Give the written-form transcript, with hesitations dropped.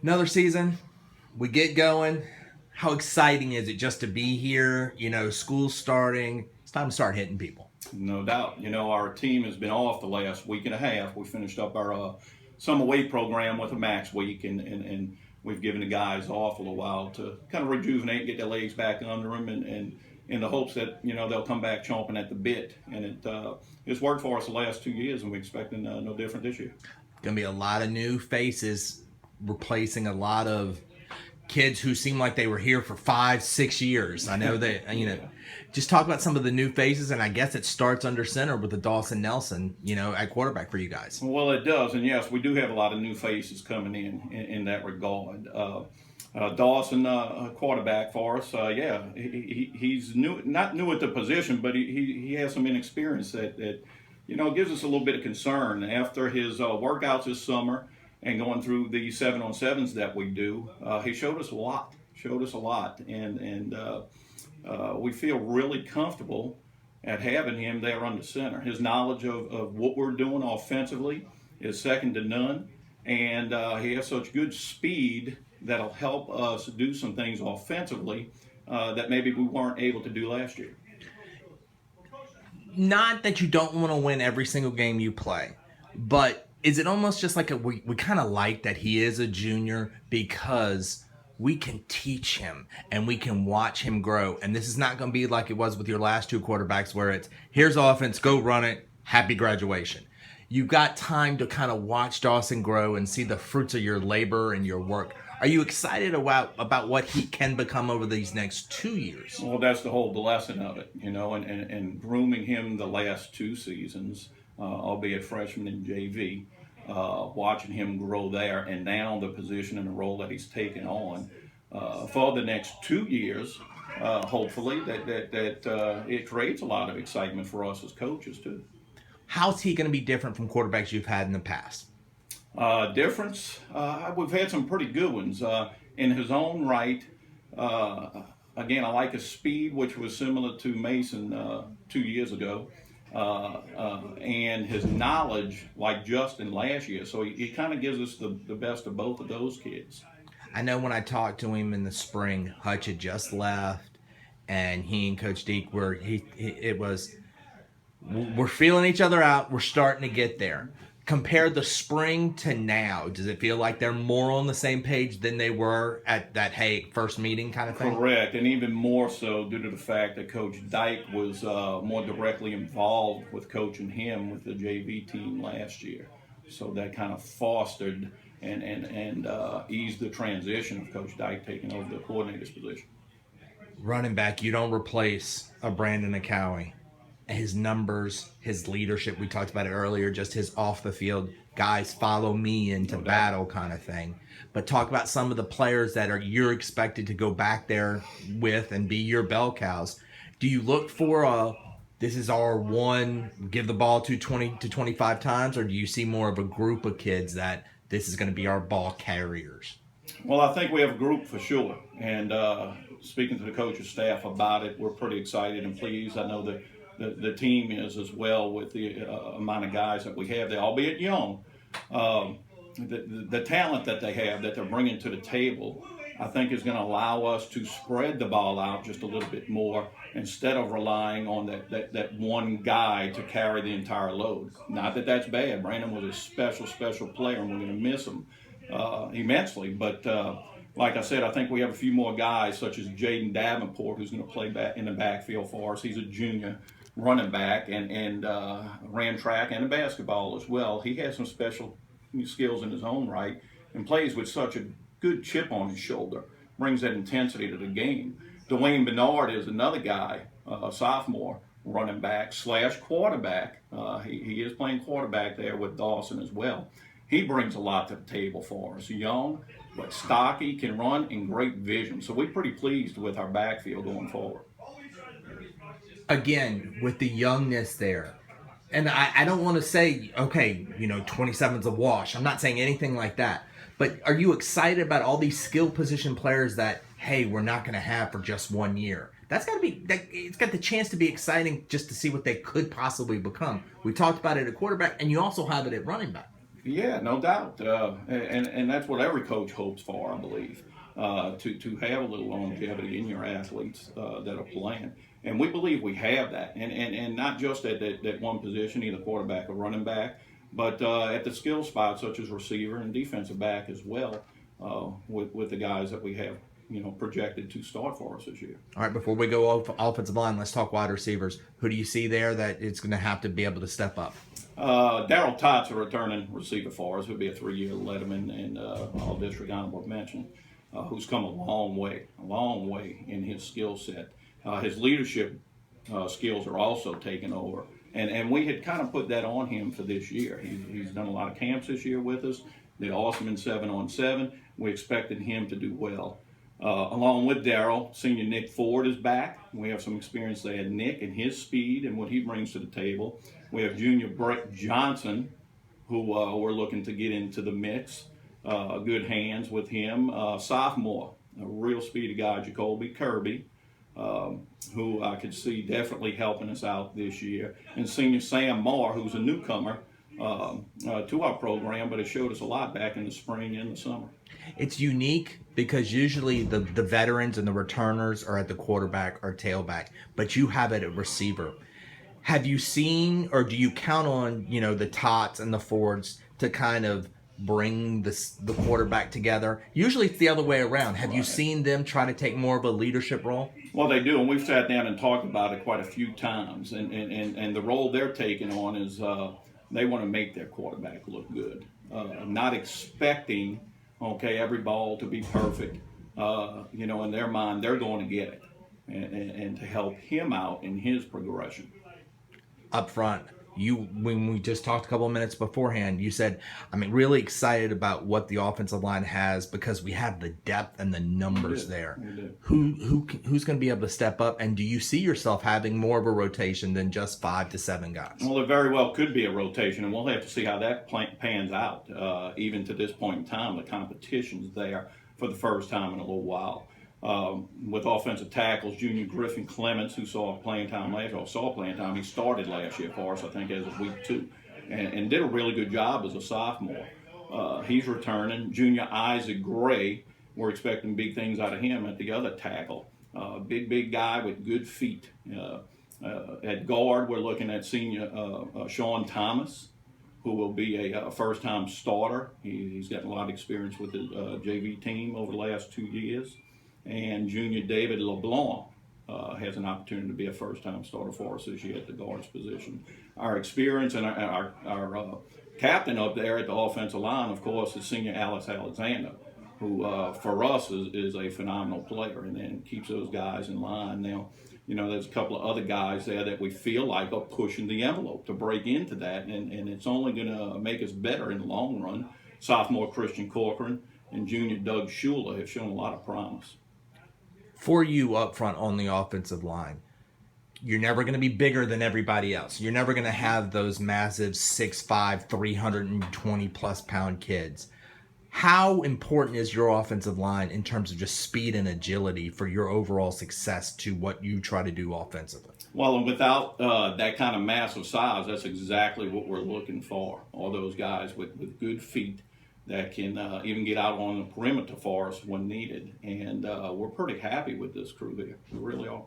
Another season, we get going. How exciting is it just to be here? School's starting. It's time to start hitting people. No doubt. Our team has been off the last week and a half. We finished up our summer weight program with a max week, and we've given the guys off a little while to kind of rejuvenate, get their legs back under them, and in the hopes that they'll come back chomping at the bit. And it's worked for us the last 2 years, and we're expecting no different this year. Going to be a lot of new faces replacing a lot of kids who seem like they were here for 5-6 years. I know that, just talk about some of the new faces, and I guess it starts under center with the Dawson Nelson, at quarterback for you guys. Well, it does, and yes, we do have a lot of new faces coming in that regard. Dawson, quarterback for us, he's new, not new at the position, but he has some inexperience that gives us a little bit of concern. After his workouts this summer and going through the 7-on-7s that we do, he showed us a lot, and we feel really comfortable at having him there under center. His knowledge of what we're doing offensively is second to none, and he has such good speed that'll help us do some things offensively that maybe we weren't able to do last year. Not that you don't want to win every single game you play, but is it almost just like we kind of like that he is a junior because we can teach him and we can watch him grow? And this is not going to be like it was with your last two quarterbacks where it's, here's offense, go run it, happy graduation. You've got time to kind of watch Dawson grow and see the fruits of your labor and your work. Are you excited about what he can become over these next 2 years? Well, that's the whole lesson of it, and grooming him the last two seasons, albeit freshman and JV, watching him grow there, and now the position and the role that he's taken on for the next 2 years, hopefully, that it creates a lot of excitement for us as coaches, too. How's he going to be different from quarterbacks you've had in the past? Difference, we've had some pretty good ones in his own right. Again, I like his speed, which was similar to Mason 2 years ago, and his knowledge, like Justin last year. So he kind of gives us the best of both of those kids. I know when I talked to him in the spring, Hutch had just left, and he and Coach Deke were we're feeling each other out. We're starting to get there. Compare the spring to now, does it feel like they're more on the same page than they were at that, first meeting kind of thing? Correct, and even more so due to the fact that Coach Dyke was more directly involved with coaching him with the JV team last year. So that kind of fostered and eased the transition of Coach Dyke taking over the coordinator's position. Running back, you don't replace a Brandon Acowie. His numbers, his leadership, we talked about it earlier, just his off the field, guys follow me into battle kind of thing. But talk about some of the players that you're expected to go back there with and be your bell cows. Do you look for this is our one, give the ball to 20 to 25 times, or do you see more of a group of kids that this is going to be our ball carriers? Well, I think we have a group for sure. And speaking to the coaching staff about it, we're pretty excited and pleased. I know that the team is as well with the amount of guys that we have there, albeit young. The talent that they have that they're bringing to the table, I think is going to allow us to spread the ball out just a little bit more instead of relying on that one guy to carry the entire load. Not that that's bad. Brandon was a special player, and we're going to miss him immensely. But like I said, I think we have a few more guys, such as Jaden Davenport, who's going to play back in the backfield for us. He's a junior running back and ran track and basketball as well. He has some special skills in his own right and plays with such a good chip on his shoulder, brings that intensity to the game. Dwayne Bernard is another guy, a sophomore running back / quarterback. He is playing quarterback there with Dawson as well. He brings a lot to the table for us. Young, but stocky, can run, and great vision. So we're pretty pleased with our backfield going forward. Again, with the youngness there, and I don't want to say, 27's a wash. I'm not saying anything like that. But are you excited about all these skill position players that, we're not going to have for just 1 year? That's got to be, it's got the chance to be exciting just to see what they could possibly become. We talked about it at quarterback, and you also have it at running back. Yeah, no doubt, and that's what every coach hopes for, I believe, to have a little longevity in your athletes that are playing, and we believe we have that, and not just at that one position, either quarterback or running back, but at the skill spots such as receiver and defensive back as well, with the guys that we have, projected to start for us this year. All right, before we go off offensive line, let's talk wide receivers. Who do you see there that it's going to have to be able to step up? Daryl Tott's a returning receiver for us. He'll be a 3-year Letterman and all-district honorable mention, who's come a long way in his skill set. His leadership skills are also taken over. And we had kind of put that on him for this year. He's done a lot of camps this year with us. Did awesome in 7-on-7. We expected him to do well. Along with Daryl, senior Nick Ford is back. We have some experience there. Nick and his speed and what he brings to the table. We have junior Brett Johnson, who we're looking to get into the mix. Good hands with him. Sophomore, a real speedy guy, Jacoby Kirby, who I could see definitely helping us out this year. And senior Sam Moore, who's a newcomer to our program, but it showed us a lot back in the spring and the summer. It's unique because usually the veterans and the returners are at the quarterback or tailback, but you have it at receiver. Have you seen, or do you count on, the Tots and the Fords to kind of bring the quarterback together? Usually it's the other way around. Have you seen them try to take more of a leadership role? Well, they do, and we've sat down and talked about it quite a few times. And the role they're taking on is they want to make their quarterback look good, not expecting, every ball to be perfect. In their mind, they're going to get it, and to help him out in his progression. Up front, when we just talked a couple of minutes beforehand, you said, really excited about what the offensive line has because we have the depth and the numbers there. Who's going to be able to step up, and do you see yourself having more of a rotation than just 5 to 7 guys? Well, it very well could be a rotation, and we'll have to see how that pans out. Even to this point in time, the competition's there for the first time in a little while. With offensive tackles, junior Griffin Clements, who saw playing time last year, he started last year for us, I think, as of week 2, and did a really good job as a sophomore. He's returning. Junior Isaac Gray, we're expecting big things out of him at the other tackle. Big guy with good feet. At guard, we're looking at senior Sean Thomas, who will be a first-time starter. He's got a lot of experience with the JV team over the last 2 years. And junior David LeBlanc has an opportunity to be a first-time starter for us this year at the guards position. Our experience and our captain up there at the offensive line, of course, is senior Alex Alexander, who for us is a phenomenal player and keeps those guys in line. Now, there's a couple of other guys there that we feel like are pushing the envelope to break into that, and it's only going to make us better in the long run. Sophomore Christian Corcoran and junior Doug Schuler have shown a lot of promise. For you up front on the offensive line, you're never going to be bigger than everybody else. You're never going to have those massive 6'5", 320-plus pound kids. How important is your offensive line in terms of just speed and agility for your overall success to what you try to do offensively? Well, and without that kind of massive size, that's exactly what we're looking for. All those guys with good feet that can even get out on the perimeter for us when needed. And we're pretty happy with this crew here. We really are.